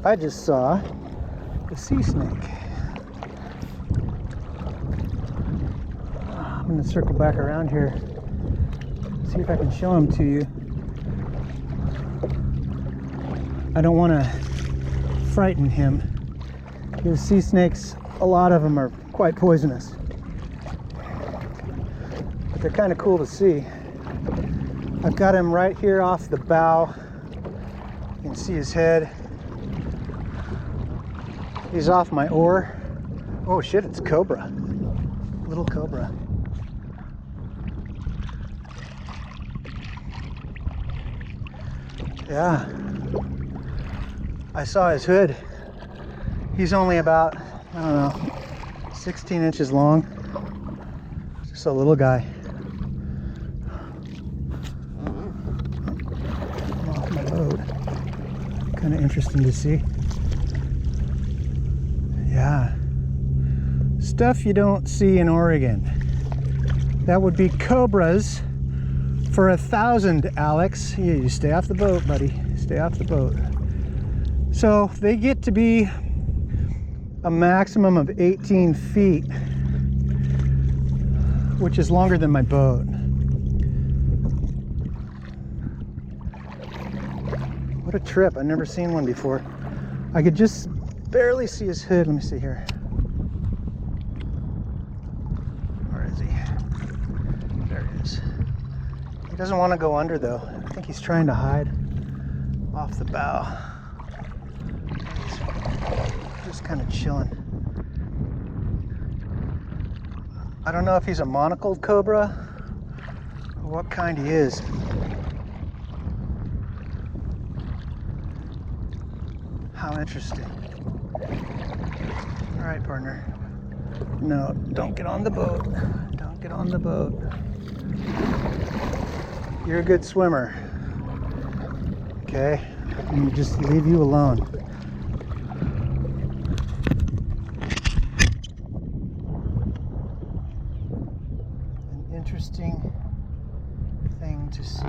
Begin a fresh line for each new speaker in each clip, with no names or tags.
I just saw a sea snake. I'm going to circle back around here, see if I can show him to you. I don't want to frighten him, because sea snakes, a lot of them are quite poisonous. But they're kind of cool to see. I've got him right here off the bow. You can see his head. He's off my oar. Oh shit, it's Cobra. Little Cobra. Yeah. I saw his hood. He's only about, I don't know, 16 inches long. Just a little guy. Off my boat. Kind of interesting to see. Yeah. Stuff you don't see in Oregon. That would be cobras for 1,000, Alex. You stay off the boat, buddy. Stay off the boat. So they get to be a maximum of 18 feet, which is longer than my boat. What a trip. I've never seen one before. I could just barely see his hood. Let me see here. Where is he? There he is. He doesn't want to go under though. I think he's trying to hide off the bow. He's just kind of chilling. I don't know if he's a monocled cobra or what kind he is. How interesting. All right, partner. No, don't get on the boat. Don't get on the boat. You're a good swimmer. Okay? Let me just leave you alone. An interesting thing to see.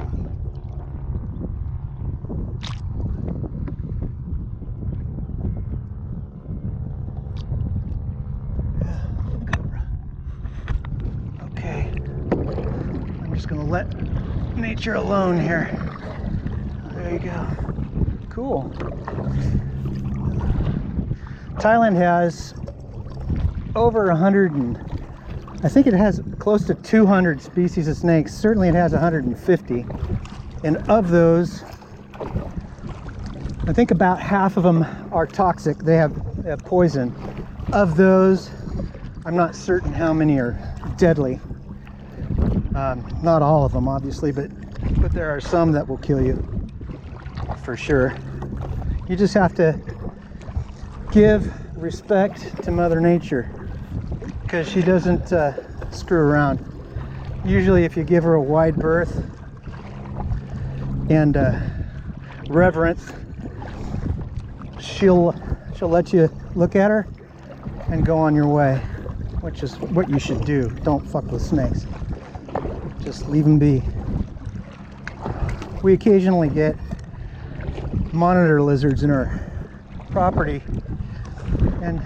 Gonna let nature alone here. There you go. Cool. Thailand has over 100 and I think it has close to 200 species of snakes. Certainly it has 150. And of those, I think about half of them are toxic. They have poison. Of those, I'm not certain how many are deadly. Not all of them, obviously, but there are some that will kill you, for sure. You just have to give respect to Mother Nature, because she doesn't screw around. Usually if you give her a wide berth and reverence, she'll let you look at her and go on your way, which is what you should do. Don't fuck with snakes. Just leave them be. We occasionally get monitor lizards in our property, and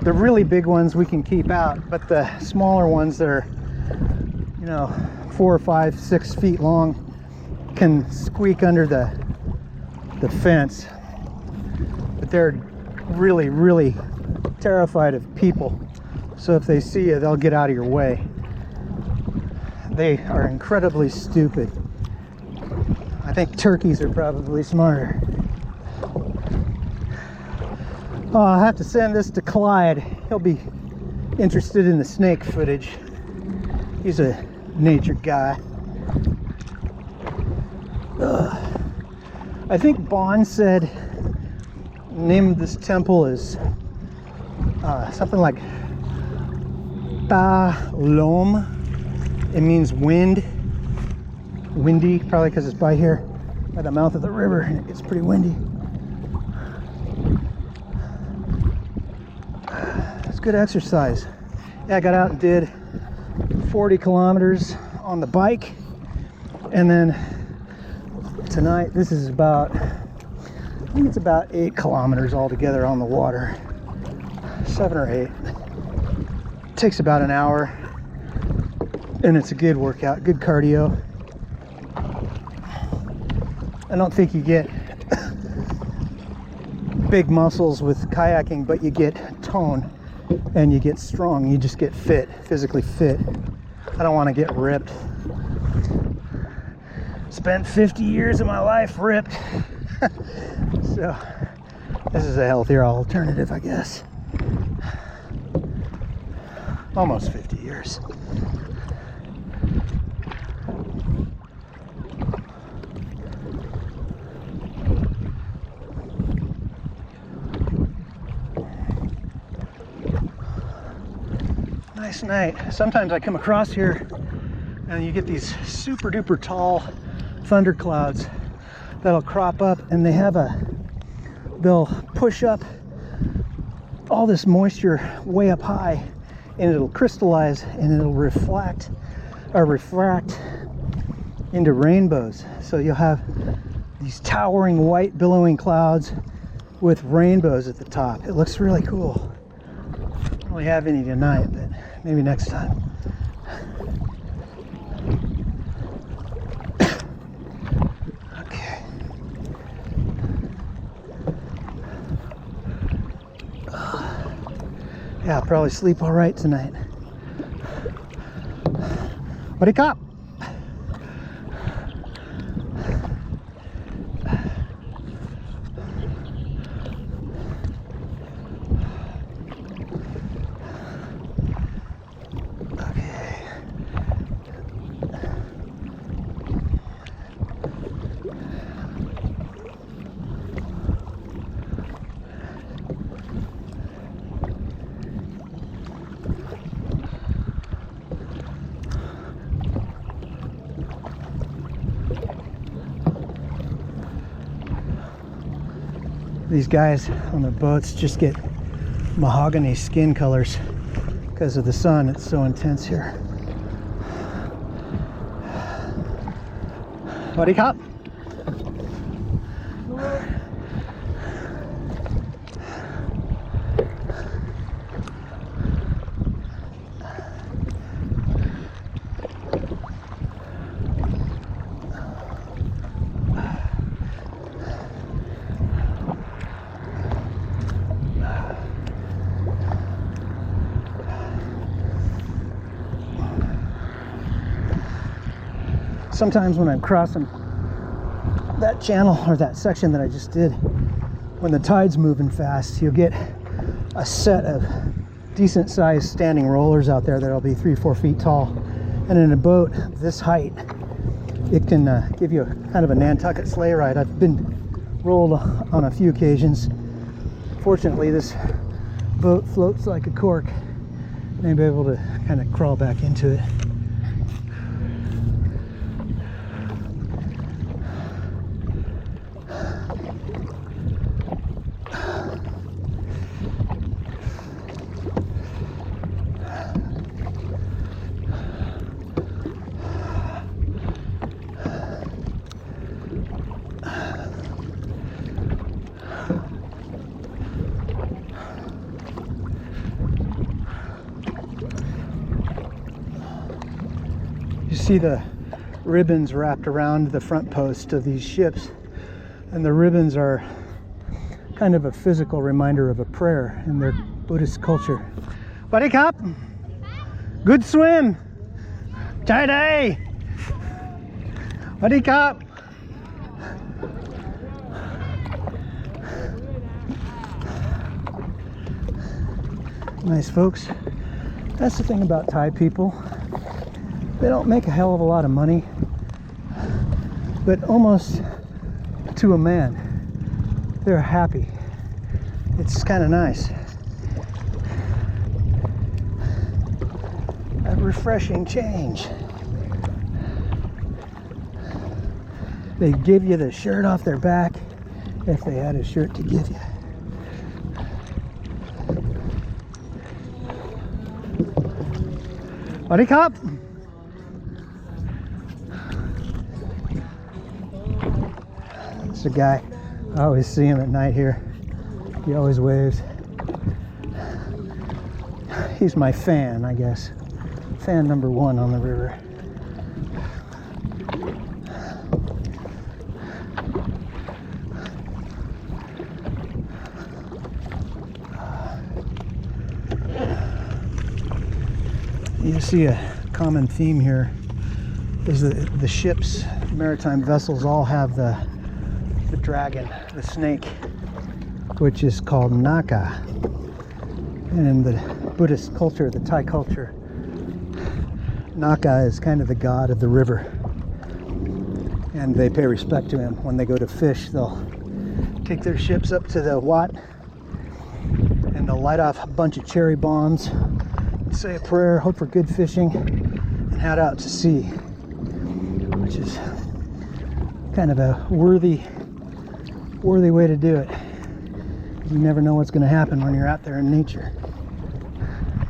the really big ones we can keep out, but the smaller ones that are, 4 or 5, 6 feet long can squeak under the fence. But they're really, really terrified of people. So if they see you, they'll get out of your way. They are incredibly stupid. I think turkeys are probably smarter. Oh, I'll have to send this to Clyde. He'll be interested in the snake footage. He's a nature guy. I think Bond said the name of this temple is something like Tha Chalom. It means wind. Windy, probably because it's by here, by the mouth of the river, and it gets pretty windy. It's good exercise. Yeah, I got out and did 40 kilometers on the bike, and then tonight, this is about I think it's about 8 kilometers altogether on the water. 7 or 8. It takes about an hour. And it's a good workout, good cardio. I don't think you get big muscles with kayaking, but you get tone and you get strong. You just get fit, physically fit. I don't want to get ripped. Spent 50 years of my life ripped. So this is a healthier alternative, I guess. Almost 50 years. Nice night. Sometimes I come across here and you get these super duper tall thunder clouds that'll crop up, and they'll push up all this moisture way up high, and it'll crystallize and it'll refract into rainbows. So you'll have these towering white billowing clouds with rainbows at the top. It looks really cool. I don't really have any tonight, but maybe next time. Okay. Yeah, I'll probably sleep all right tonight. Buddy cop. These guys on the boats just get mahogany skin colors because of the sun. It's so intense here. Buddy cop. Sometimes when I'm crossing that channel or that section that I just did, when the tide's moving fast, you'll get a set of decent sized standing rollers out there that'll be 3-4 feet tall. And in a boat this height, it can give you a kind of a Nantucket sleigh ride. I've been rolled on a few occasions. Fortunately, this boat floats like a cork, and I'm able to kind of crawl back into it. You see the ribbons wrapped around the front post of these ships, and the ribbons are kind of a physical reminder of a prayer in their Buddhist culture. Buddy cop, good swim. Tie-dye. Buddy cop. Nice folks. That's the thing about Thai people. They don't make a hell of a lot of money, but almost to a man, they're happy. It's kind of nice. A refreshing change. They give you the shirt off their back if they had a shirt to give you. Buddy cop. It's a guy I always see him at night here. He always waves. He's my fan, I guess. Fan number one on the river. You see a common theme here is that the ships, maritime vessels, all have the dragon, the snake, which is called Naka. And in the Buddhist culture, the Thai culture, Naka is kind of the god of the river. And they pay respect to him. When they go to fish, they'll take their ships up to the Wat and they'll light off a bunch of cherry bombs, say a prayer, hope for good fishing, and head out to sea, which is kind of a worthy way to do it. You never know what's going to happen when you're out there in nature.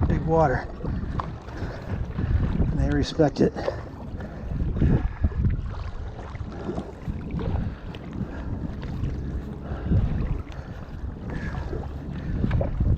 Big water. And they respect it.